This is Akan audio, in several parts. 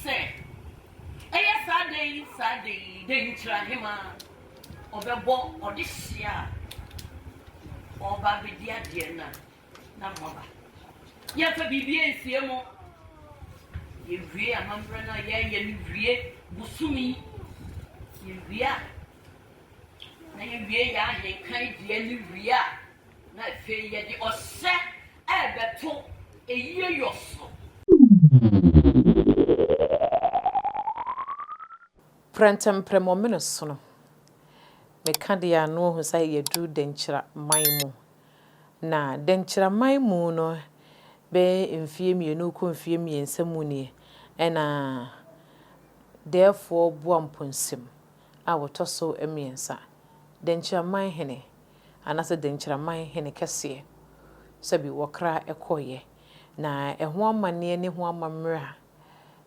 say, Saturday, Denkyira hima, Obebo, or this year, or Baby dear Diana, Namaba. Yet a BB CMO. You rear a mambrana, you rear Busumi, you rear. Now you rear, you can't you rear. Not failure, or set a better a year or so. Prantem premomino sono. Me kandia no hu say ye du Denkyira maimu. Na Denkyira maimu no be mfie mienu ko mfie miensa mu ni. Ena therefore buamponsem a wotoso emiensa. Denkyira man Hene. Anase Denkyira man Hene kese. Sabi wokra ekoye. Na eho amane ne ho amamra.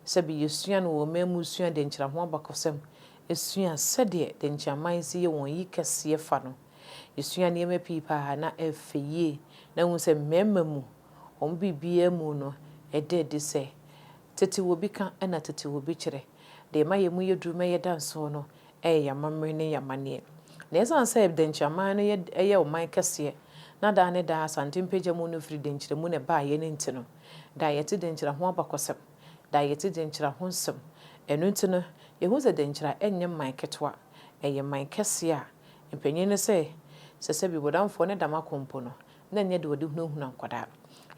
Sabi yesua no wo memu sua Denkyira ho abakosem. Esua sede Denkyira man si ye won yi kese fa no. Yesua ne me pipa na efeye na hu se memamu on bibia mu no de se tete wo bi kan na tete wo bi kire de ma ye mu yedu me yedanso no ya mamre ne ya mane na esan se Denkyira man no ye o man kese na da ne da asante mpagya mu no firi Denkyira mu ne ba ye ne ntino da ye te Denkyira ho abakosem da ye te Denkyira ho nsem enu ntino ye hu se Denkyira enye man ketwa ye man kese a mpanyin ne se bi bodamfo ne dama kompo no na nye de wodi hunahuna nkwada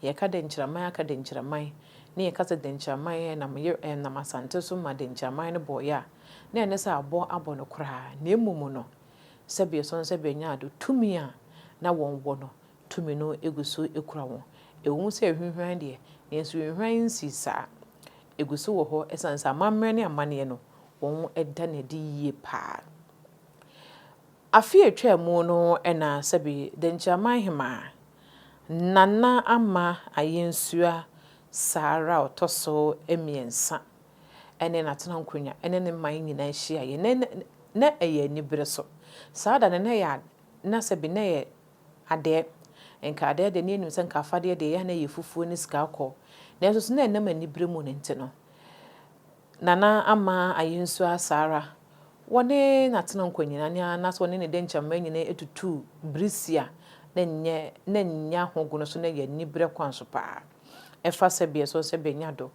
ye ka Denkyira man aka Denkyira man ne ye ka se Denkyira man na masante so ma Denkyira man ne boya na ene se abo no kra na emumu no se bi so se bi nya ado tumi a na wonwo no tumi no eguso ekura won ewu se hwehwan de ne nso hwehwan nsisa eguso wo ho esansa mamre ne amane no won eda na di yie pa afie twa mu no ena sabi Denkyira man hima nana ama ayensua sara otoso emiensa ene natena nkonya ene ne man nyina hia ye na eye nibere so saada ne ya na sabi ne ye ade enka ade de ne enu se nka afade de ya na ye fufuo ni sika akọ na so na enam anibere mu ne ntino nana ama ayensua sara wone natena nkonyina nya na so ne Denkyira man nyina etutu brisia na nya hogono so na ye nibere kwanso pa efa sebie so sebe nya do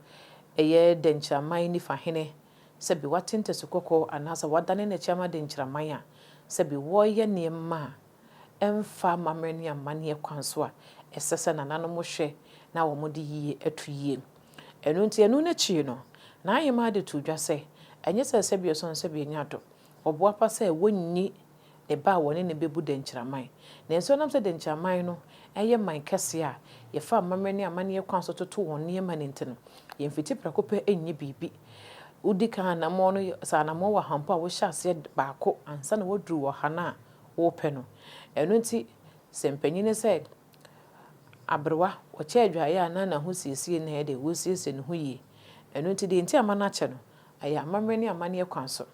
eye Denkyira man ni fa Hene sebi watente sokoko anasa wadane na chama Denkyira man a sebi wo ye niema emfa mamrani amane kwanso a esese nanano mo hwe na wo mode yie atuyie enu nti enu na chi no na ayema de to dwase enye sebie so sebe nya do obo apa se wonni ne ba woni ne bebu Denkyira man na enso nam se Denkyira man no eye man kese a ye fa mamrani amane kwanso toto won ne ma ne ntino ye mfiti prakope enyi bibi udika na mo no sa na mo wa hampa wo hyase baako ansa na woduru wo hana wo pe no enu nti sempanyine se abrewa wo che adwaye ana na ho siesie na de wo siesie ne ho yi enu nti de nti amana che no aya mamrani amane kwanso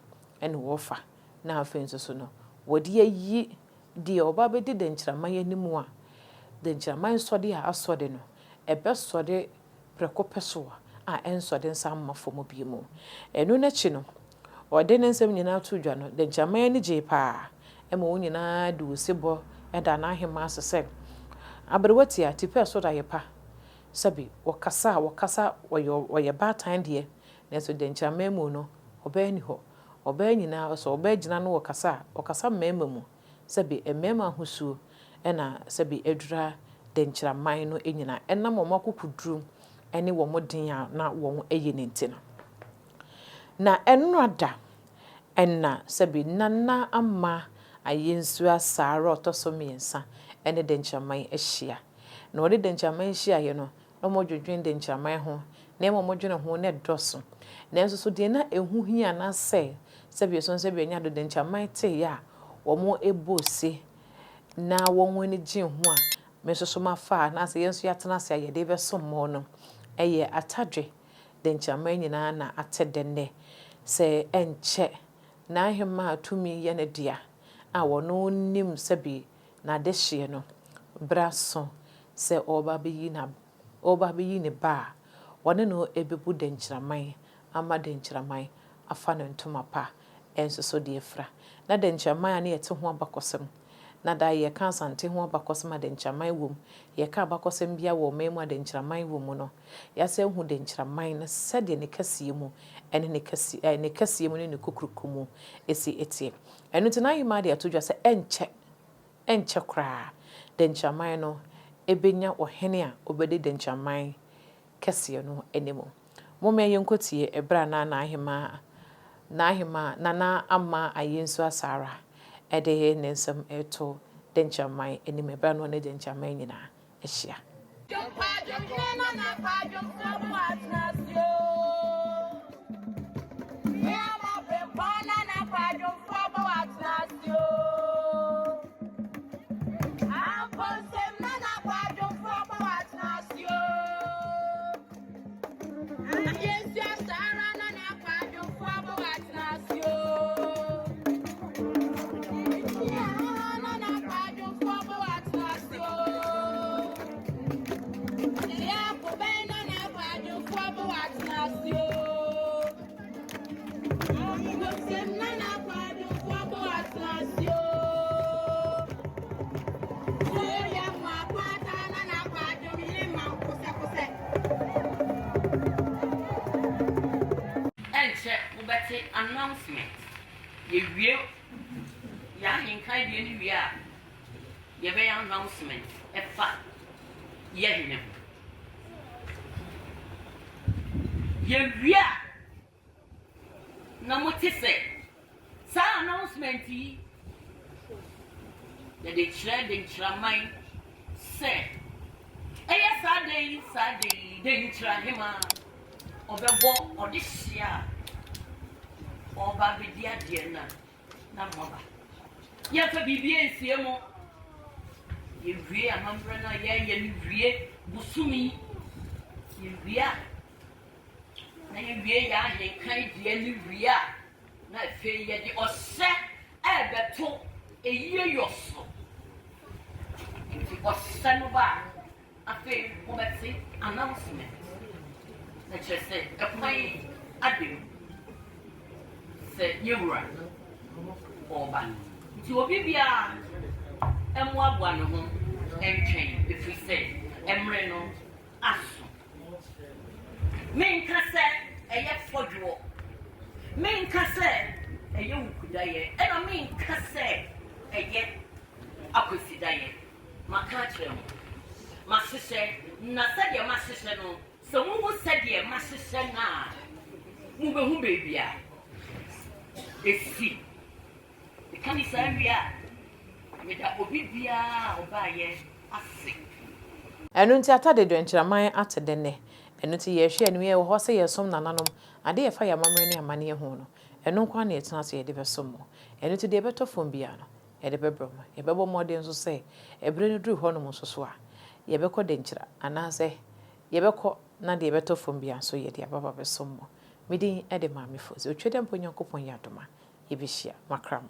ene wo fa na afenso so no wodi ayi de oba be de Denkyira man animu a Denkyira man sode a asode no ebe sode prekope so a ensode nsa mafo bi mu enu na chi no ode ne nsem nyina to dwa no Denkyira man ni je pa ema wo nyina de osebo eda na ahema asese abrewati a tipe so da yepa sabi wakasa woye batan de na so Denkyira man mu no oba ni ho oba nyina so oba gina no wakasa mema mu sabi emema husu ena sabi edura Denkyira man no enyina enam omakukudru ene wo modin a na wo eye ne ntino na enrada enna sabi nana ama ayensua sara otoso miensa ene Denkyira man ehia na ode Denkyira man ehia ye no no modwedwen Denkyira man ho na modwene ho ne doso na enso so de na ehu hia na se sabi so sabi anya do Denkyira man te ya wo mo ebose na wo woni gin ho a mesoso mafa na se yenso yatena se ye de be so mo no eye atadwe Denkyira man nyina na atedenne se enche na ahema atumi ye ne dia a wono nim sabi na de hye no braso se oba be yi ne ba wone no ebebu Denkyira man ama Denkyiraman afa no ntoma pa enso so de efra na Denkyiraman na yete ho abakosem na da ye ka asante ho abakosem a Denkyiraman wom ye ka abakosem bia wo memu a Denkyiraman wom no ya se hu Denkyiraman na sede ne kasiye mu ene ne kasiye mu ne kukurukumu esi etie enu tina yima de atodwa se enche kra Denkyiraman no ebenya Hene a obedi Denkyiraman kasiye no enemo mome yenkotie ebra na ahema nana ama ayensu asara ede ne nsem eto Denkyiraman enim ebra no ne Denkyiraman nyina ehia announcement ye wie ya hinkai de ni wie a ye be announcement efa ye Hene ye wie na motise sa announcement yi de chere Denkyiraman se eya sa de Denkyirahema obebo odisia oba bedia de na moba ye fa bibie nsie mo ye wie amambra na ye ni wie busumi ye wie na ye wie ya ye kan de ni wie na fe ye de ose ebeto eyiye yoso nti ose no ba afi mo beti announcement na chese ekwai adem se yewura oba nti obi bia emu abua no ho entwen efi se emre no aso menka se eye fodwo menka se eye wukudaye ena menka se eye akosidaye maka chrem masese na se de masese no se mu se de masese na mu be hu bebia esi kanisa wia me da obi bia obaye ase enu nti atade Denkyiraman atede ne enu nti ye hwe enu ye ho se ye som nananom ade ye fa ya mamre ne amane ye ho no enu kwa na etena so ye de besom mo enu nti de beto fom bia no ye de bebrom ye bebo modern so se ebre ne duru ho no so so a ye beko Denkyira anase ye beko na de beto fom bia so ye de ababa besom mo midin ede maamefo so twede mponyankopon yadoma yebehia makram